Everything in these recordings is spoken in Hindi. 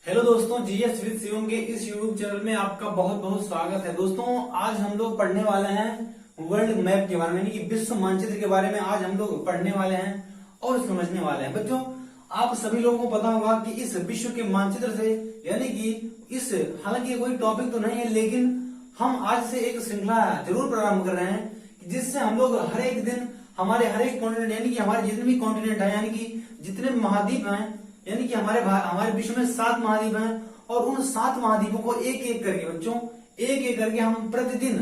हेलो दोस्तों, जीएस विद शिवम के इस यूट्यूब चैनल में आपका बहुत बहुत स्वागत है। दोस्तों, आज हम लोग पढ़ने वाले हैं वर्ल्ड मैप के बारे में, यानी कि विश्व मानचित्र के बारे में आज हम लोग पढ़ने वाले हैं और समझने वाले हैं। बच्चों, आप सभी लोगों को पता होगा कि इस विश्व के मानचित्र से, यानी कि इस, हालांकि कोई टॉपिक तो नहीं है, लेकिन हम आज से एक श्रृंखला जरूर प्रारंभ कर रहे हैं जिससे हम लोग हर एक दिन हमारे हर एक कॉन्टिनेंट, यानी कि हमारे जितने भी कॉन्टिनेंट है, यानी कि जितने भी महाद्वीप हैं, यानी कि हमारे विश्व में 7 महाद्वीप हैं, और उन 7 महाद्वीपों को एक एक करके बच्चों, एक एक करके हम प्रतिदिन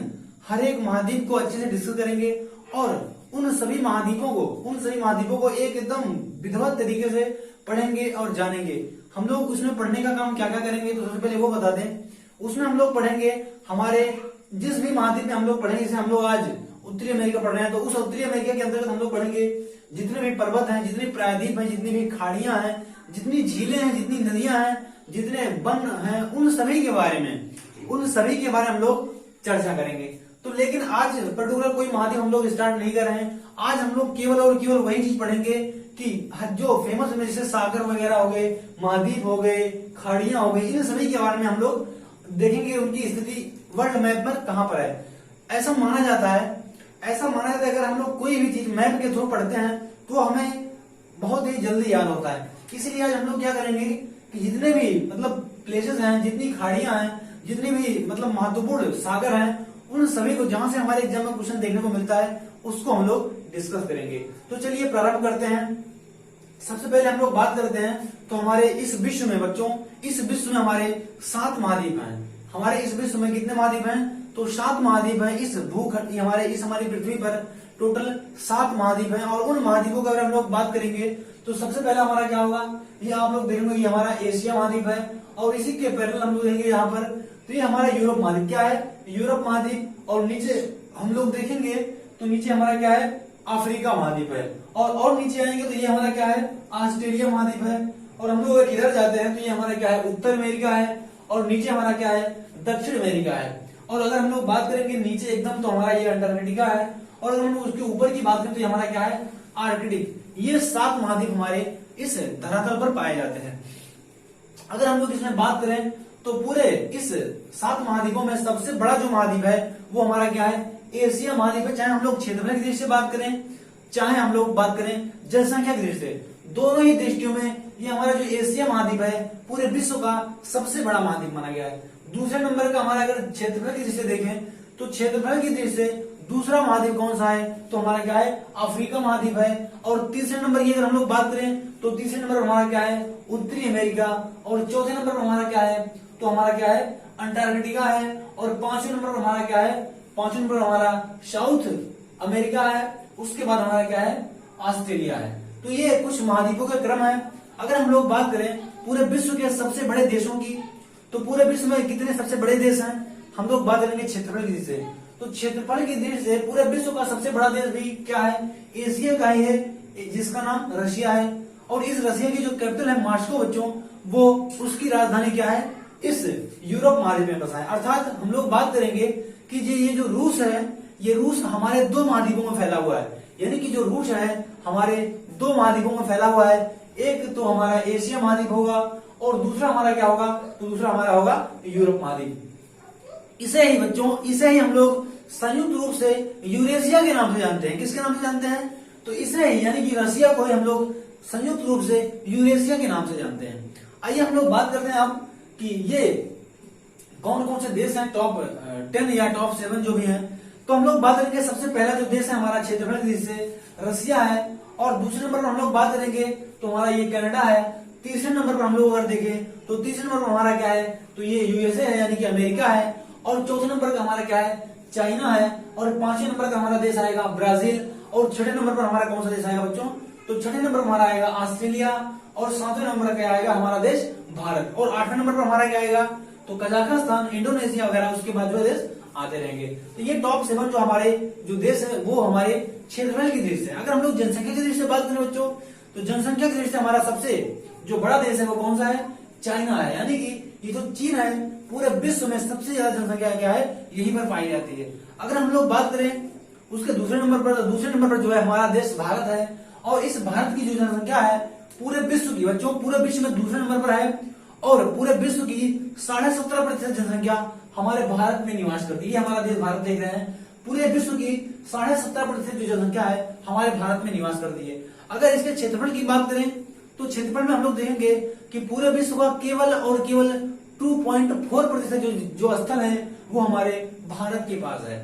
हर एक महाद्वीप को अच्छे से डिस्कस करेंगे और उन सभी महाद्वीपों को एक एकदम विधिवत तरीके से पढ़ेंगे और जानेंगे। हम लोग उसमें पढ़ने का काम क्या क्या करेंगे, तो सबसे पहले वो बता दें। उसमें हम लोग पढ़ेंगे हमारे जिस भी महाद्वीप में हम लोग पढ़ेंगे, जैसे हम लोग आज उत्तरी अमेरिका पढ़ रहे हैं, तो उस उत्तरी अमेरिका के अंतर्गत हम लोग पढ़ेंगे जितने भी पर्वत हैं, जितने प्रायद्वीप हैं, जितनी भी खाड़ियां हैं, जितनी झीलें हैं, जितनी नदियां हैं, जितने वन हैं, उन सभी के बारे में हम लोग चर्चा करेंगे। तो लेकिन आज पर्टिकुलर कोई महाद्वीप हम लोग स्टार्ट नहीं कर रहे हैं। आज हम लोग केवल और केवल वही चीज पढ़ेंगे कि जो फेमस में, जैसे सागर वगैरह हो गए, महाद्वीप हो गए, खाड़ियां हो गई, इन सभी के बारे में हम लोग देखेंगे उनकी स्थिति वर्ल्ड मैप पर कहां पर है। ऐसा माना जाता है अगर हम लोग कोई भी चीज मैप के थ्रू पढ़ते हैं तो हमें बहुत ही जल्दी याद होता है। इसीलिए आज हम लोग क्या करेंगे कि जितने भी प्लेसेस हैं, जितनी खाड़ियां हैं, जितने भी महत्वपूर्ण सागर हैं, उन सभी को जहां से हमारे एग्जाम में क्वेश्चन देखने को मिलता है उसको हम लोग डिस्कस करेंगे। तो चलिए प्रारंभ करते हैं। सबसे पहले हम लोग बात करते हैं तो हमारे इस विश्व में बच्चों, इस विश्व में हमारे 7 महाद्वीप हैं। हमारे इस विश्व में कितने महाद्वीप हैं? तो 7 महाद्वीप हैं। इस भूखंड हमारी पृथ्वी पर टोटल 7 महाद्वीप हैं। और उन महाद्वीपों की अगर हम लोग बात करेंगे तो सबसे पहला हमारा क्या होगा, ये आप लोग देखेंगे ये हमारा एशिया महाद्वीप है, और इसी के पैरेलल हम लोग देखेंगे यहाँ पर, तो ये हमारा यूरोप महाद्वीप। क्या है? यूरोप महाद्वीप। और नीचे हम लोग देखेंगे तो नीचे हमारा क्या है? अफ्रीका महाद्वीप है। और नीचे आएंगे तो ये हमारा क्या है? ऑस्ट्रेलिया महाद्वीप है। और हम लोग अगर इधर जाते हैं तो ये हमारा क्या है? उत्तर अमेरिका है। और नीचे हमारा क्या है? दक्षिण अमेरिका है। और अगर हम लोग बात करेंगे नीचे एकदम तो हमारा ये अंटार्कटिका है। और अगर हम उसके ऊपर की बात करें तो ये हमारा क्या है? आर्कटिक। ये 7 महाद्वीप हमारे इस धरातल पर पाए जाते हैं। अगर हम लोग इसमें बात करें तो पूरे इस 7 महाद्वीपों में सबसे बड़ा जो महाद्वीप है वो हमारा क्या है? एशिया महाद्वीप है। चाहे हम लोग क्षेत्रफल की दृष्टि से बात करें, चाहे हम लोग बात करें जनसंख्या की दृष्टि से, दोनों ही दृष्टियों में ये हमारा जो एशिया महाद्वीप है पूरे विश्व का सबसे बड़ा महाद्वीप माना गया है। दूसरे नंबर का हमारा अगर क्षेत्रफल की दृष्टि से देखें तो क्षेत्रफल की दृष्टि से दूसरा महाद्वीप कौन सा है? तो हमारा क्या है? अफ्रीका महाद्वीप है। और तीसरे नंबर की अगर हम लोग बात करें तो तीसरे नंबर पर हमारा क्या है? उत्तरी अमेरिका। और चौथे नंबर पर हमारा क्या है? तो हमारा क्या है? अंटार्कटिका है। और पांचवें नंबर पर हमारा क्या है? पांचवें नंबर हमारा साउथ अमेरिका है। उसके बाद हमारा क्या है? ऑस्ट्रेलिया है। तो ये कुछ महाद्वीपों का क्रम है। अगर हम लोग बात करें पूरे विश्व के सबसे बड़े देशों की, तो पूरे विश्व में कितने सबसे बड़े देश हैं? हम लोग बात करेंगे क्षेत्रफल की दृष्टि से। तो क्षेत्रफल की दृष्टि से पूरे विश्व का सबसे बड़ा देश भी क्या है? एशिया का ही है, जिसका नाम रशिया है। और इस रशिया की जो कैपिटल है मॉस्को बच्चों, वो उसकी राजधानी क्या है? इस यूरोप महाद्वीप में बसा है। अर्थात हम लोग बात करेंगे कि ये जो रूस है, ये रूस हमारे 2 महाद्वीपों में फैला हुआ है। यानी कि जो रूस है हमारे 2 महाद्वीपों में फैला हुआ है। एक तो हमारा एशिया महाद्वीप होगा और दूसरा हमारा क्या होगा? तो दूसरा हमारा होगा यूरोप महाद्वीप। इसे ही हम लोग संयुक्त रूप से यूरेशिया के नाम से जानते हैं। किसके नाम से जानते हैं? तो इसे ही, यानी कि रशिया को ही हम लोग संयुक्त रूप से यूरेशिया के नाम से जानते हैं। आइए हम लोग बात करते हैं अब कि ये कौन कौन से देश हैं, टॉप 10 या टॉप 7 जो भी हैं। तो हम लोग बात करेंगे सबसे पहला जो देश है हमारा क्षेत्रफल की दृष्टि से रशिया है। और दूसरे नंबर पर हम लोग बात करेंगे तो हमारा ये कनाडा है। तीसरे नंबर पर हम लोग अगर देखें तो तीसरे नंबर पर हमारा क्या है? तो ये यूएसए है, यानी कि अमेरिका है। और चौथे नंबर का हमारा क्या है? चाइना है। और 5वें नंबर का हमारा देश आएगा ब्राजील। और 6ठे नंबर पर हमारा कौन सा देश आएगा बच्चों? तो 6ठे नंबर पर हमारा आएगा ऑस्ट्रेलिया। और 7वें नंबर का आएगा हमारा देश भारत। और 8वें नंबर पर हमारा क्या आएगा? तो कजाकिस्तान, इंडोनेशिया वगैरह, उसके बाद जो देश आते रहेंगे। तो ये टॉप 7 जो हमारे जो देश है वो हमारे क्षेत्रफल की दृष्टि से। अगर हम लोग जनसंख्या की दृष्टि से बात करें बच्चों, तो जनसंख्या की दृष्टि से हमारा सबसे जो बड़ा देश है वो कौन सा है? चाइना है। यानी कि ये जो चीन है पूरे विश्व में सबसे ज्यादा जनसंख्या क्या है? यहीं पर पाई जाती है। अगर हम लोग बात करें उसके दूसरे नंबर पर जो है हमारा देश भारत है। और इस भारत की जो जनसंख्या है पूरे विश्व की बच्चों, पूरे विश्व में दूसरे नंबर पर है। और पूरे विश्व की 17.5% जनसंख्या हमारे भारत में निवास करती है। हमारा देश भारत देख रहे हैं, पूरे विश्व की 17.5% जो जनसंख्या है हमारे भारत में निवास करती है। अगर इसके क्षेत्रफल की बात करें तो क्षेत्रफल में हम लोग देखेंगे कि पूरे विश्व का केवल और केवल 2.4% जो स्थल है वो हमारे भारत के पास है।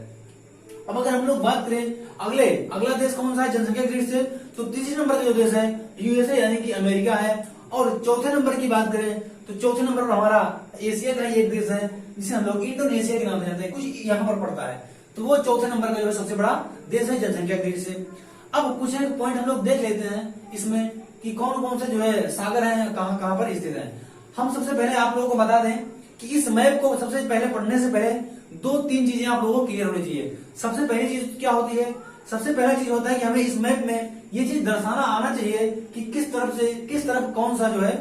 अब अगर हम लोग बात करें अगला देश कौन सा है जनसंख्या की दृष्टि से, तो तीसरे नंबर का जो देश है यूएसए यानी कि अमेरिका है। और चौथे नंबर की बात करें तो चौथे नंबर पर हमारा एशिया का ही एक देश है जिसे हम लोग इंडोनेशिया के नाम से जानते हैं, कुछ यहाँ पर पड़ता है। तो वो चौथे नंबर का जो है सबसे बड़ा देश है जनसंख्या की दृष्टि से। अब कुछ पॉइंट हम लोग देख लेते हैं इसमें कि कौन कौन से जो है सागर हैं, कहाँ कहाँ पर स्थित हैं। हम सबसे पहले आप लोगों को बता दें कि इस मैप को सबसे पहले पढ़ने से पहले 2-3 चीजें आप लोगों को क्लियर होनी चाहिए। सबसे पहली चीज क्या होती है, सबसे पहला चीज होता है कि हमें इस मैप में ये चीज दर्शाना आना चाहिए कि किस तरफ कौन सा जो है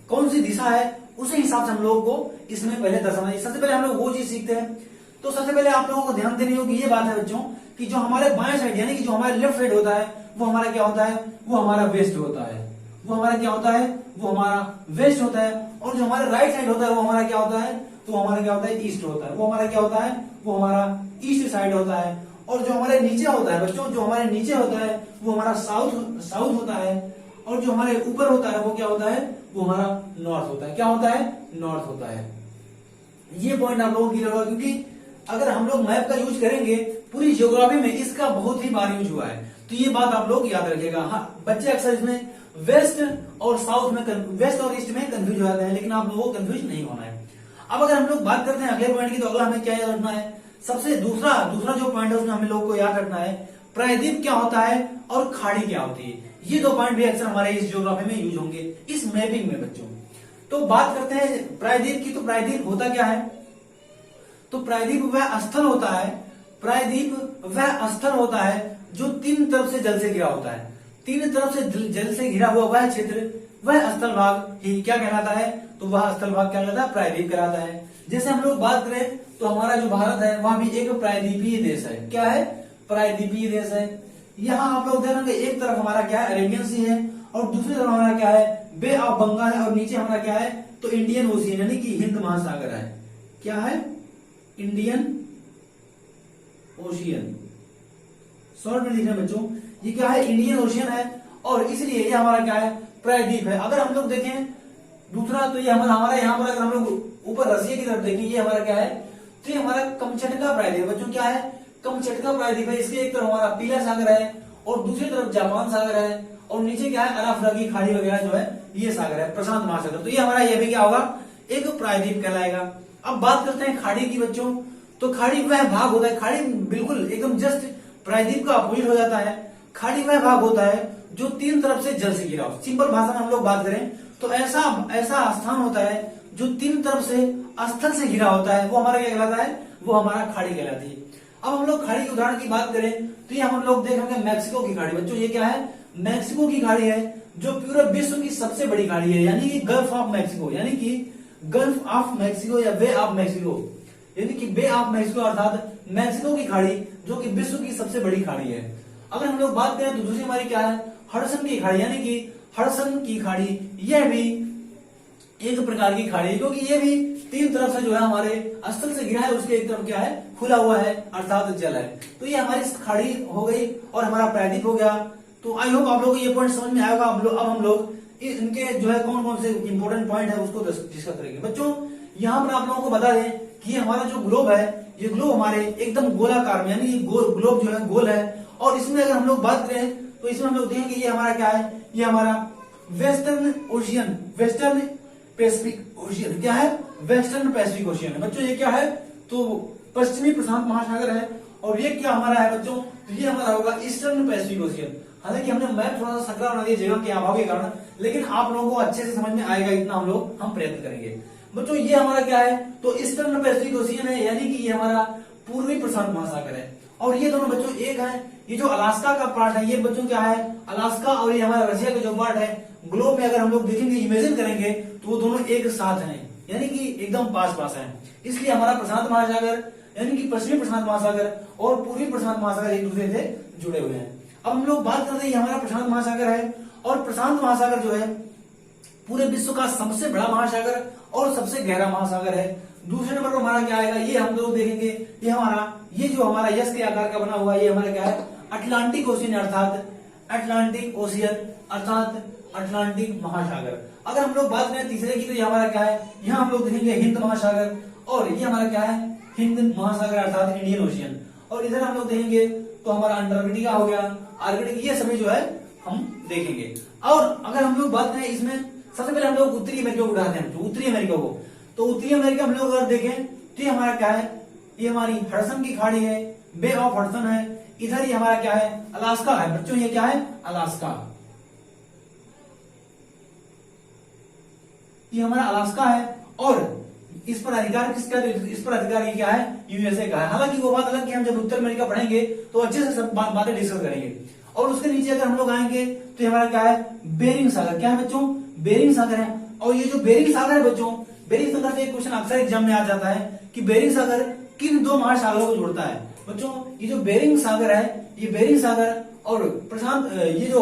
कौन सी दिशा है, उसी हिसाब से हम लोगों को इसमें पहले दर्शाना चाहिए। सबसे पहले हम लोग वो चीज सीखते हैं। तो सबसे पहले आप लोगों को ध्यान देनी होगी ये बात है बच्चों कि जो हमारे बाएं साइड यानी कि जो हमारे लेफ्ट साइड होता है वो हमारा क्या होता है, वो हमारा वेस्ट होता है। वो हमारा क्या होता है, वो हमारा वेस्ट होता है। और जो हमारा राइट साइड होता है वो हमारा क्या होता है, तो हमारा क्या होता है, ईस्ट होता है। वो हमारा क्या होता है, वो हमारा ईस्ट साइड होता है। और जो हमारे नीचे होता है बच्चों, जो हमारे नीचे होता है वो हमारा साउथ होता है। और जो हमारे ऊपर होता है वो क्या होता है, वो हमारा नॉर्थ होता है। क्या होता है, नॉर्थ होता है। ये पॉइंट आप लोगों को क्लियर होगा क्योंकि अगर हम लोग मैप का यूज करेंगे पूरी ज्योग्राफी में इसका बहुत ही बार यूज हुआ है, तो ये बात आप लोग याद रखिएगा। हाँ, बच्चे अक्सर इसमें वेस्ट और साउथ में वेस्ट और ईस्ट में कंफ्यूज हो जाते हैं, लेकिन आप लोगों को कंफ्यूज नहीं होना है। अब अगर हम लोग बात करते हैं अगले पॉइंट की, तो अगला हमें क्या याद रखना है, सबसे दूसरा जो पॉइंट है उसमें हमें लोगों को याद रखना है प्रायद्वीप क्या होता है और खाड़ी क्या होती है। ये 2 पॉइंट भी अक्सर हमारे इस ज्योग्राफी में यूज होंगे इस मैपिंग में बच्चों। तो बात करते हैं प्रायद्वीप की, तो प्रायद्वीप होता क्या है, तो प्रायद्वीप वह स्थल होता है, प्रायद्वीप वह स्थल होता है जो 3 तरफ से जल से घिरा होता है। 3 तरफ से जल से घिरा हुआ वह क्षेत्र, वह स्थल भाग ही क्या कहलाता है, तो वह स्थल भाग क्या कहलाता है, प्रायद्वीप कहलाता है। जैसे हम लोग बात करें तो हमारा जो भारत है वह भी एक प्रायद्वीपीय देश है। क्या है, प्रायद्वीपीय देश है। यहाँ आप लोग देखेंगे एक तरफ हमारा क्या है, अरेबियन सी है, और दूसरी तरफ हमारा क्या है, बे ऑफ बंगाल है, और नीचे हमारा क्या है, तो इंडियन ओशियन यानी कि हिंद महासागर है। क्या है, इंडियन ओशियन। शॉर्ट में लिख रहे हैं बच्चों, ये क्या है, इंडियन ओशियन है, और इसलिए ये हमारा क्या है, प्रायद्वीप है। अगर हम लोग देखें दूसरा, तो ये हमारा यहाँ पर अगर हम लोग ऊपर रसिया की तरफ देखें, ये हमारा क्या है, तो ये हमारा कमचटका प्रायद्वीप बच्चों। क्या है, कमचटका प्रायद्वीप है। इसके एक तरफ हमारा पीला सागर है और दूसरी तरफ जापान सागर है, और नीचे क्या है, अराफरा की खाड़ी वगैरह जो है ये सागर है, प्रशांत महासागर। तो ये हमारा ये भी क्या होगा, एक प्रायद्वीप कहलाएगा। अब बात करते हैं खाड़ी की बच्चों, तो खाड़ी वह भाग होता है, खाड़ी बिल्कुल एकदम जस्ट प्रायद्वीप का अपोजिट हो जाता है। खाड़ी वह भाग होता है जो 3 तरफ से जल से घिरा हो। सिंपल भाषा में हम लोग बात करें तो ऐसा स्थान होता है जो 3 तरफ से स्थल से घिरा होता है, वो हमारा क्या कहलाता है, वो हमारा खाड़ी कहलाती है। अब हम लोग खाड़ी के उदाहरण की बात करें तो ये हम लोग देखेंगे मैक्सिको की खाड़ी बच्चों। ये क्या है, मैक्सिको की खाड़ी है जो पूरे विश्व की सबसे बड़ी खाड़ी है, यानी कि गल्फ ऑफ मैक्सिको, यानी कि गल्फ ऑफ मैक्सिको या बे ऑफ मैक्सिको, यानी कि बे ऑफ मैक्सिको अर्थात मैक्सिको की खाड़ी जो कि विश्व की सबसे बड़ी खाड़ी है। अगर हम लोग बात करें तो दूसरी हमारी क्या है, हडसन की खाड़ी, यानी कि हडसन की खाड़ी। यह भी एक प्रकार की खाड़ी है क्योंकि ये भी 3 तरफ से जो है हमारे स्थल से घिरा है, उसके एक तरफ क्या है, खुला हुआ है अर्थात जल है। तो ये हमारी खाड़ी हो गई और हमारा प्रायद्वीप हो गया। तो आई होप आप लोगों को ये पॉइंट समझ में आएगा। अब हम लोग इनके जो है कौन कौन से इंपोर्टेंट पॉइंट है उसको डिस्कस करेंगे बच्चों। यहाँ पर आप लोगों को बता दें कि ये हमारा जो ग्लोब है, ये ग्लोब हमारे एकदम गोलाकार में, यानी ग्लोब जो है गोल है। और इसमें अगर हम लोग बात करें तो इसमें हम लोग देखेंगे ये हमारा क्या है, ये हमारा western ocean, western Pacific ocean. क्या है, वेस्टर्न पैसिफिक ओशियन है बच्चों। ये क्या है, तो पश्चिमी प्रशांत महासागर है। और ये क्या हमारा है बच्चों, तो ये हमारा होगा ईस्टर्न पैसिफिक ओशियन। हालांकि हमने मैप थोड़ा सा सकरा बना दिया जगह के अभाव के कारण, लेकिन आप लोगों को अच्छे से समझ में आएगा, इतना हम प्रयत्न करेंगे बच्चों। ये हमारा क्या है, तो ईस्टर्न पैसिफिक ओशियन है, यानी कि ये हमारा पूर्वी प्रशांत महासागर है। और ये दोनों बच्चों एक है। ये जो अलास्का का पार्ट है, ये बच्चों क्या है, अलास्का, और ये हमारा रशिया का जो पार्ट है, ग्लोब में अगर हम लोग देखेंगे, इमेजिन करेंगे, तो वो दोनों एक साथ हैं, यानी कि एकदम पास पास हैं। इसलिए हमारा प्रशांत महासागर, यानी कि पश्चिमी प्रशांत महासागर और पूर्वी प्रशांत महासागर एक दूसरे से जुड़े हुए हैं। अब हम लोग बात करते हैं, ये हमारा प्रशांत महासागर है, और प्रशांत महासागर जो है पूरे विश्व का सबसे बड़ा महासागर और सबसे गहरा महासागर है। दूसरे नंबर पर हमारा क्या आएगा, ये हम लोग देखेंगे, ये जो हमारा यस के आकार का बना हुआ है, ये हमारा क्या है, अटलांटिक ओशियन अर्थात अटलांटिक महासागर। अगर हम लोग बात करें तीसरे की, तो ये हमारा क्या है, यहाँ हम लोग देखेंगे हिंद महासागर, और ये हमारा क्या है, हिंद महासागर अर्थात इंडियन ओशियन। और इधर हम लोग देखेंगे तो हमारा अंटार्कटिका हो गया, आर्कटिक, ये सभी जो है हम देखेंगे। और अगर हम लोग बात करें इसमें, सबसे पहले हम लोग उत्तरी अमेरिका को उठाते हैं, उत्तरी अमेरिका को। तो उत्तरी अमेरिका हम लोग अगर देखें तो ये हमारा क्या है, ये हमारी हडसन की खाड़ी है, बे ऑफ हडसन है। इधर ये हमारा क्या है, अलास्का है बच्चों, ये क्या है, अलास्का, ये हमारा अलास्का है। और इस पर अधिकार किसका, इस पर अधिकार ये क्या है, यूएसए का है। हालांकि वो बात अलग कि हम जब उत्तर अमेरिका पढ़ेंगे तो अच्छे से सब बातें डिस्कस करेंगे। और उसके नीचे अगर हम लोग आएंगे तो ये हमारा क्या है, बेरिंग सागर। क्या है बच्चों, बेरिंग सागर है। और ये जो बेरिंग सागर है बच्चों, बेरिंग सागर से एक क्वेश्चन अक्सर एग्जाम में आ जाता है कि बेरिंग सागर किन दो महासागरों को जोड़ता है। बच्चों ये जो बेरिंग सागर है, ये बेरिंग सागर और प्रशांत, ये जो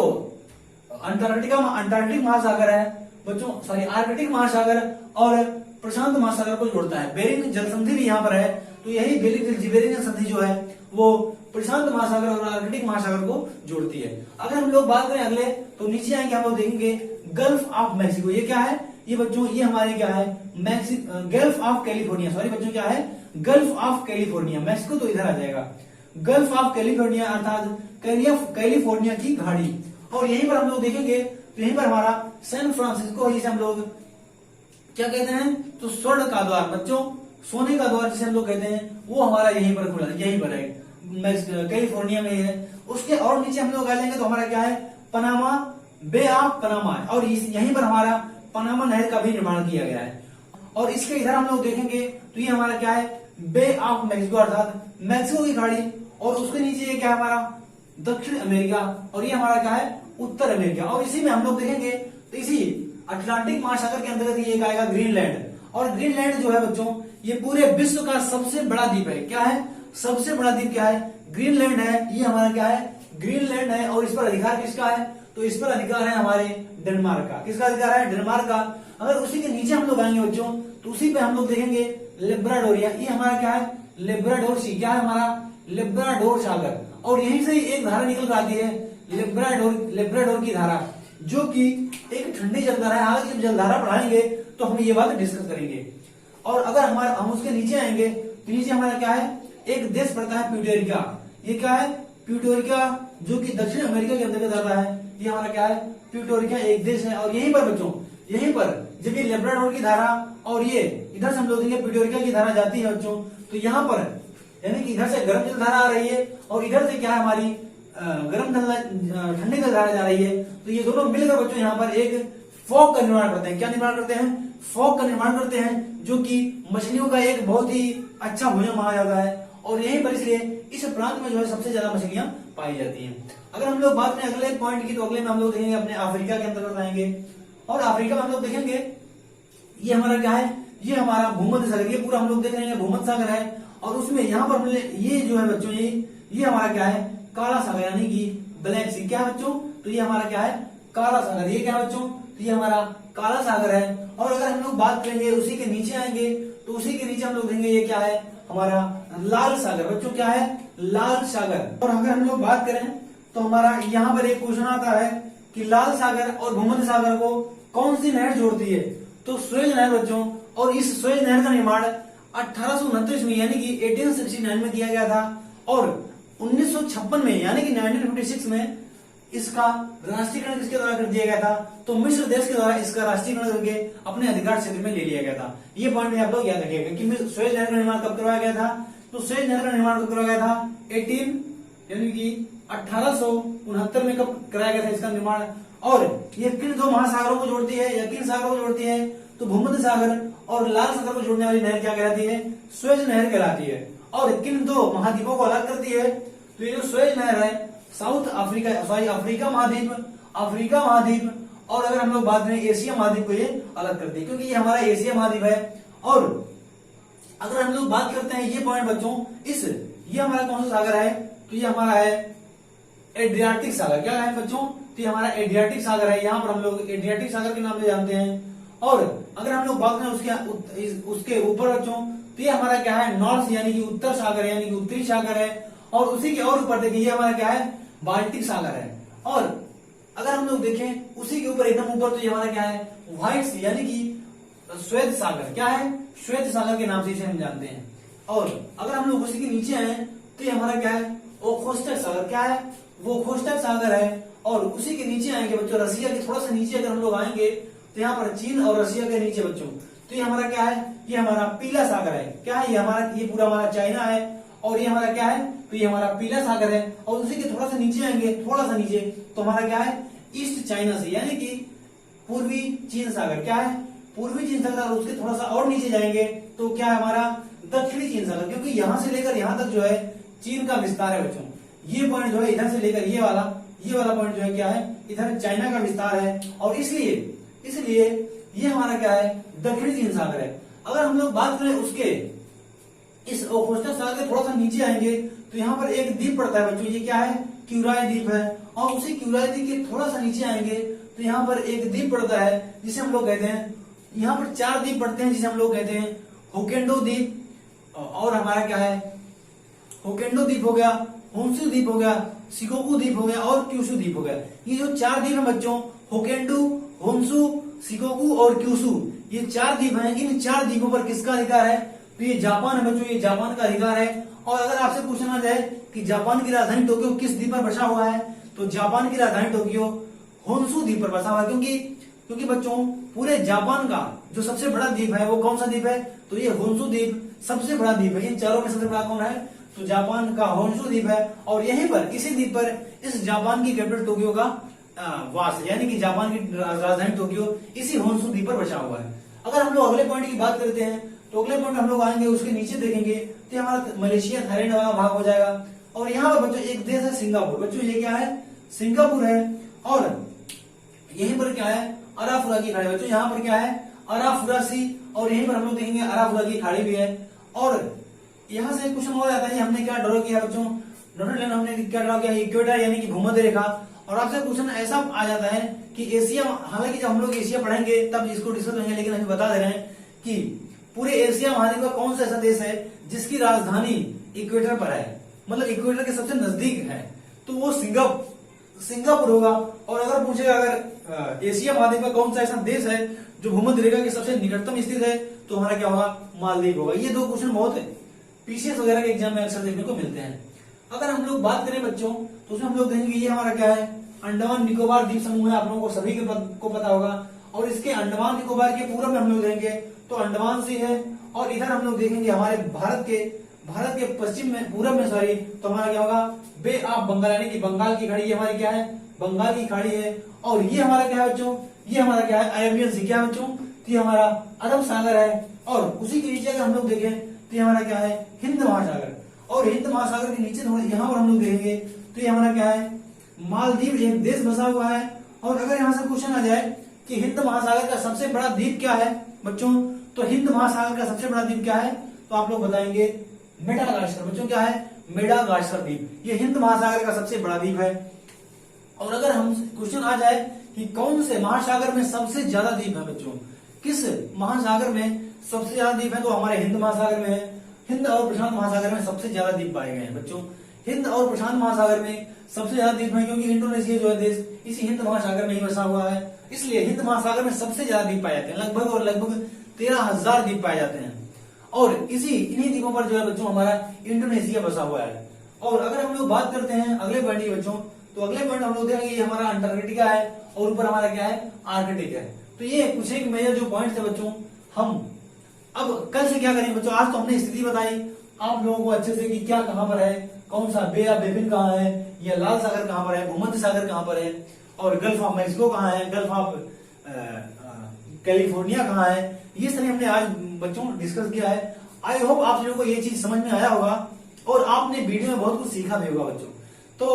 अंटार्कटिक महासागर है बच्चों, सॉरी आर्कटिक महासागर और प्रशांत महासागर को जोड़ता है। बेरिंग जल संधि भी यहाँ पर है, तो यही बेरिंग जल संधि जो है वो प्रशांत महासागर और आर्कटिक महासागर को जोड़ती है। अगर हम लोग बात करें अगले, तो नीचे आएंगे हम लोग देखेंगे गल्फ ऑफ मैक्सिको। ये क्या है, ये बच्चों ये हमारे क्या है, गल्फ ऑफ कैलिफोर्निया, सॉरी बच्चों क्या है, गल्फ ऑफ कैलिफोर्निया। मैक्सिको तो इधर आ जाएगा, गल्फ ऑफ कैलिफोर्निया अर्थात कैलिफोर्निया की खाड़ी। और यहीं पर हम लोग देखेंगे तो यहीं पर हमारा सैन फ्रांसिस्को, जिसे हम लोग क्या कहते हैं, तो स्वर्ण का द्वार बच्चों, सोने का द्वार जिसे हम लोग कहते हैं, वो हमारा यहीं पर खुला, यहीं पर है, कैलिफोर्निया में है। उसके और नीचे हम लोग आ जाएंगे तो हमारा क्या है, पनामा, बे ऑफ पनामा है। और यहीं पर हमारा पनामा नहर का भी निर्माण किया गया है। और इसके इधर हम लोग देखेंगे तो ये हमारा क्या है, बे ऑफ मैक्सिको अर्थात मैक्सिको की खाड़ी। और उसके नीचे ये क्या है, हमारा दक्षिण अमेरिका, और ये हमारा क्या है, उत्तर अमेरिका। और इसी में हम लोग देखेंगे तो इसी अटलांटिक महासागर के अंतर्गत ये एक आएगा ग्रीनलैंड। और ग्रीनलैंड जो है बच्चों, ये पूरे विश्व का सबसे बड़ा द्वीप है। क्या है, सबसे बड़ा द्वीप क्या है, ग्रीनलैंड है। ये हमारा क्या है, ग्रीनलैंड है। और इस पर अधिकार किसका है, तो इस पर अधिकार है हमारे डेनमार्क का। किसका अधिकार है, डेनमार्क का। अगर उसी के नीचे हम लोग आएंगे बच्चों, तो उसी पे हम लोग देखेंगे लेब्राडोरिया। ये हमारा क्या है, लेब्राडोर सी, क्या है हमारा, लेब्राडोर सागर। और यहीं से एक धारा निकल कर आती है, लेब्राडोर की धारा, जो कि एक ठंडी जलधारा है। हालांकि जब जलधारा पढ़ाएंगे तो हम ये बात डिस्कस करेंगे। और अगर हम उसके नीचे आएंगे तो नीचे हमारा क्या है, एक देश पड़ता है प्यूर्टोरिका। ये क्या है, प्यूर्टोरिका, जो कि दक्षिण अमेरिका के अंतर्गत आता है। ये हमारा क्या है, प्यूर्टोरिका एक देश है। और यहीं पर बच्चों, यहीं पर जब ये लेब्राडोर की धारा और ये इधर से हम लोग देखेंगे प्यूर्टोरिका की धारा जाती है बच्चों, तो यहाँ पर यानी कि इधर से गर्म जल धारा आ रही है और इधर से क्या है, हमारी ठंडी जल धारा जा रही है। तो ये दोनों मिलकर बच्चों यहाँ पर एक फॉग का निर्माण करते हैं। क्या निर्माण करते हैं, फॉग का निर्माण करते हैं, जो कि मछलियों का एक बहुत ही अच्छा भोजन माना जाता है। और यहीं पर इसलिए इस प्रांत में जो है सबसे ज्यादा मछलियां पाई जाती हैं। अगर हम लोग बात करें अगले पॉइंट की, तो अगले में हम लोग देखेंगे अपने अफ्रीका के अंतर्गत आएंगे। और अफ्रीका में हम लोग देखेंगे ये हमारा क्या है, ये हमारा भूमध्य सागर। ये पूरा हम लोग देख रहे हैं भूमध्य सागर है। और उसमें यहाँ पर ये जो है बच्चों, ये हमारा क्या है, काला सागर, यानी कि ब्लैक सी। क्या है बच्चों, तो ये हमारा क्या है, काला सागर। ये क्या है बच्चों, तो ये हमारा काला सागर है। और अगर हम लोग बात करेंगे उसी के नीचे आएंगे तो उसी के नीचे हम लोग देखेंगे ये क्या है, हमारा लाल सागर। बच्चों क्या है, लाल सागर। और अगर हम लोग बात करें तो हमारा यहाँ पर एक क्वेश्चन आता है कि लाल सागर और भूमध्य सागर को कौन सी नहर जोड़ती है, तो सुएज नहर बच्चों। और इस सुएज नहर का निर्माण 1829 में यानी कि 1869 में किया गया था। और 1956 में यानी कि 1956 में इसका राष्ट्रीयकरण किसके द्वारा कर दिया गया था, तो मिस्र देश के द्वारा इसका राष्ट्रीयकरण करके अपने अधिकार क्षेत्र में ले लिया गया था। ये पॉइंट भी आप लोग याद रखिएगा कि सुएज नहर का निर्माण कब करवाया गया था, तो सुएज नहर का निर्माण कब करवाया गया था, 1869 में कब कराया गया था इसका निर्माण। और ये किन दो महासागरों को जोड़ती है या किन सागरों को जोड़ती है, तो भूमध्य सागर और लाल सागर को जोड़ने वाली नहर क्या कहलाती है, सुएज नहर कहलाती है। और किन दो महाद्वीपों को अलग करती है, तो ये जो सुएज नहर है साउथ अफ्रीका, सॉरी अफ्रीका महाद्वीप और अगर हम लोग बात करें एशिया महाद्वीप को ये अलग करती है, क्योंकि ये हमारा एशिया महाद्वीप है। और अगर हम लोग बात करते हैं ये पॉइंट बच्चों, ये हमारा कौन सा सागर है, तो ये हमारा है एड्रियाटिक सागर। क्या है बच्चों? तो ये हमारा एड्रियाटिक सागर है, यहाँ पर हम लोग एड्रियाटिक सागर के नाम से जानते हैं। और अगर हम लोग बात करें उसके ऊपर बच्चों, तो ये हमारा क्या है? नॉर्थ यानी कि उत्तर सागर यानी कि उत्तरी सागर है। और उसी के और ऊपर देखिए ये हमारा क्या है? बाल्टिक सागर है। और अगर हम लोग देखें उसी के ऊपर एकदम ऊपर, तो ये हमारा क्या है? व्हाइट सी यानी कि श्वेत सागर। क्या है? श्वेत सागर के नाम से इसे हम जानते हैं। और अगर हम लोग उसी के नीचे आए तो ये हमारा क्या है? ओखोस्टक सागर। क्या है? वो ओखोस्टक सागर है। और उसी के नीचे आएंगे बच्चों, रसिया के थोड़ा सा नीचे अगर हम लोग आएंगे तो यहाँ पर चीन और रसिया के नीचे बच्चों, तो ये हमारा क्या है? ये हमारा पीला सागर है। क्या है? ये पूरा हमारा चाइना है। और ये हमारा क्या है? तो ये हमारा पीला सागर है। और उसी के थोड़ा सा नीचे आएंगे, थोड़ा सा नीचे, तो हमारा क्या है? ईस्ट चाइना सी यानी कि पूर्वी चीन सागर। क्या है? पूर्वी चीन सागर। और उसके थोड़ा सा और नीचे जाएंगे तो क्या है हमारा? दक्षिणी चीन सागर। क्योंकि यहां से लेकर यहां तक जो है चीन का विस्तार है बच्चों। ये पॉइंट जो है इधर से लेकर ये वाला पॉइंट जो है क्या है? इधर चाइना का विस्तार है। और इसलिए ये हमारा क्या है? दक्षिणी चीन सागर है। अगर हम लोग बात करें उसके इस ओखोस्टक सागर के थोड़ा सा नीचे आएंगे तो यहाँ पर एक द्वीप पड़ता है बच्चों। ये क्या है? क्यूराई द्वीप है। और उसी क्यूराई द्वीप के थोड़ा सा नीचे आएंगे तो यहाँ पर एक द्वीप पड़ता है जिसे हम लोग कहते हैं, यहाँ पर 4 द्वीप पड़ते हैं जिसे हम लोग कहते हैं होकेंडो द्वीप। और हमारा क्या है? होकेंडो द्वीप हो गया, होन्शु द्वीप हो गया, शिकोकू द्वीप हो गया और क्यूशु द्वीप हो गया। ये जो 4 द्वीप है बच्चों, होकेंडो, होन्शु, शिकोकू और क्यूशु, ये 4 द्वीप हैं। इन 4 द्वीपों पर किसका अधिकार है? तो ये जापान है बच्चों, ये जापान का अधिकार है। और अगर आपसे पूछना जाए कि जापान की राजधानी टोक्यो किस द्वीप पर बसा हुआ है, तो जापान की राजधानी टोक्यो होन्शु द्वीप पर बसा हुआ है। क्योंकि बच्चों पूरे जापान का जो सबसे बड़ा द्वीप है वो कौन सा द्वीप है? तो ये होन्शु द्वीप सबसे बड़ा द्वीप है। इन चारों में सबसे बड़ा कौन है? तो जापान का होन्शु द्वीप है। और यहीं पर इसी द्वीप पर इस जापान की कैपिटल टोक्यो का वास है, यानी कि जापान की राजधानी टोक्यो इसी होन्शु द्वीप पर बचा हुआ है। अगर हम लोग अगले पॉइंट की बात करते हैं तो अगले पॉइंट हम लोग आएंगे, उसके नीचे देखेंगे तो हमारा मलेशिया थाईलैंड वाला भाग हो जाएगा। और यहाँ पर बच्चों एक देश है सिंगापुर। बच्चों ये क्या है? सिंगापुर है। और यहीं पर क्या है? अराफुरा की खाड़ी। बच्चों यहाँ पर क्या है? अराफुरा सी। और यहीं पर हम लोग देखेंगे अराफुरा की खाड़ी भी है। और यहाँ से क्वेश्चन हो जाता है, हमने क्या ड्रॉ किया बच्चों? हमने क्या ड्रॉ किया? इक्वेटर यानी कि भूमध्य रेखा। और आपसे क्वेश्चन ऐसा आ जाता है कि एशिया, हालांकि जब हम लोग एशिया पढ़ेंगे तब इसको डिस्कस करेंगे, लेकिन अभी बता दे रहे हैं कि पूरे एशिया महाद्वीप का कौन सा ऐसा देश है जिसकी राजधानी इक्वेटर पर है, मतलब इक्वेटर के सबसे नजदीक है, तो वो सिंगापुर होगा। और अगर पूछेगा अगर एशिया महाद्वीप का कौन सा ऐसा देश है जो भूमध्य रेखा के सबसे निकटतम स्थित है, तो हमारा क्या होगा? मालदीव होगा। ये 2 क्वेश्चन बहुत पीसीएस वगैरह के एग्जाम में अक्सर देखने को मिलते हैं। अगर हम लोग बात करें बच्चों तो उसमें हम लोग देखेंगे ये हमारा क्या है? अंडमान निकोबार द्वीप समूह है। आप लोगों को सभी को पता होगा। और इसके अंडमान निकोबार के पूर्व में हम लोग देखेंगे तो अंडमान सी है। और इधर हम लोग देखेंगे हमारे भारत के पश्चिम में, पूरब में सॉरी, तो हमारा क्या होगा? बे ऑफ बंगाल यानी कि बंगाल की खाड़ी। ये हमारी क्या है? बंगाल की खाड़ी है। और ये हमारा क्या है बच्चों? ये हमारा क्या है? अरेबियन सी। क्या बच्चों? तो ये हमारा अरब सागर है। और उसी के नीचे अगर हम लोग देखें तो ये हमारा क्या है? हिंद महासागर। और हिंद महासागर के नीचे यहाँ पर हम लोग देखेंगे तो ये हमारा क्या है? मालदीव एक देश बसा हुआ है। और अगर यहाँ से क्वेश्चन आ जाए कि हिंद महासागर का सबसे बड़ा द्वीप क्या है बच्चों, तो हिंद महासागर का सबसे बड़ा द्वीप क्या है? तो आप लोग बताएंगे मेडागास्कर। बच्चों क्या है? मेडागास्कर द्वीप। ये हिंद महासागर का सबसे बड़ा द्वीप है। और अगर हम क्वेश्चन आ जाए कि कौन से महासागर में सबसे ज्यादा द्वीप है बच्चों, किस महासागर में सबसे ज्यादा द्वीप है, तो हमारे हिंद महासागर में है। हिंद और प्रशांत महासागर में सबसे ज्यादा द्वीप पाए गए हैं बच्चों। हिंद और प्रशांत महासागर में सबसे ज्यादा द्वीप है, क्योंकि इंडोनेशिया जो है देश इसी हिंद महासागर में ही बसा हुआ है, इसलिए हिंद महासागर में सबसे ज्यादा द्वीप पाए जाते हैं। लगभग 13,000 द्वीप पाए जाते हैं। और इन्हीं द्वीपों पर जो है बच्चों हमारा इंडोनेशिया बसा हुआ है। और अगर हम लोग बात करते हैं अगले पॉइंट की बच्चों, तो अगले पॉइंट हम लोग देखेंगे ये हमारा अंटार्कटिका है और ऊपर हमारा क्या है? आर्कटिक है। तो ये कुछ एक मेजर जो पॉइंट थे बच्चों, हम अब कल से क्या करेंगे बच्चों? आज तो हमने स्थिति बताई आप लोगों को अच्छे से कि क्या कहां पर है, कौन सा बे ऑफ बेबिन कहाँ है, या लाल सागर कहां पर है, भूमध्य सागर कहां पर है, और गल्फ ऑफ मैक्सिको कहाँ है, गल्फ ऑफ कैलिफोर्निया कहाँ है, ये सारी हमने आज बच्चों डिस्कस किया है। आई होप आप लोगों को ये चीज समझ में आया होगा और आपने वीडियो में बहुत कुछ सीखा भी होगा बच्चों। तो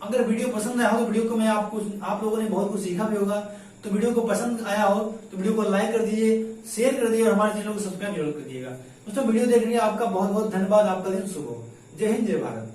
अगर वीडियो पसंद आया हो तो वीडियो को मैं आप लोगों ने बहुत कुछ सीखा भी होगा। तो वीडियो को पसंद आया हो तो वीडियो को लाइक कर दीजिए, शेयर कर दीजिए और हमारे चैनल को सब्सक्राइब जरूर कर दिएगा। दोस्तों वीडियो देखने के लिए आपका बहुत बहुत धन्यवाद। आपका दिन शुभ हो। जय हिंद, जय भारत।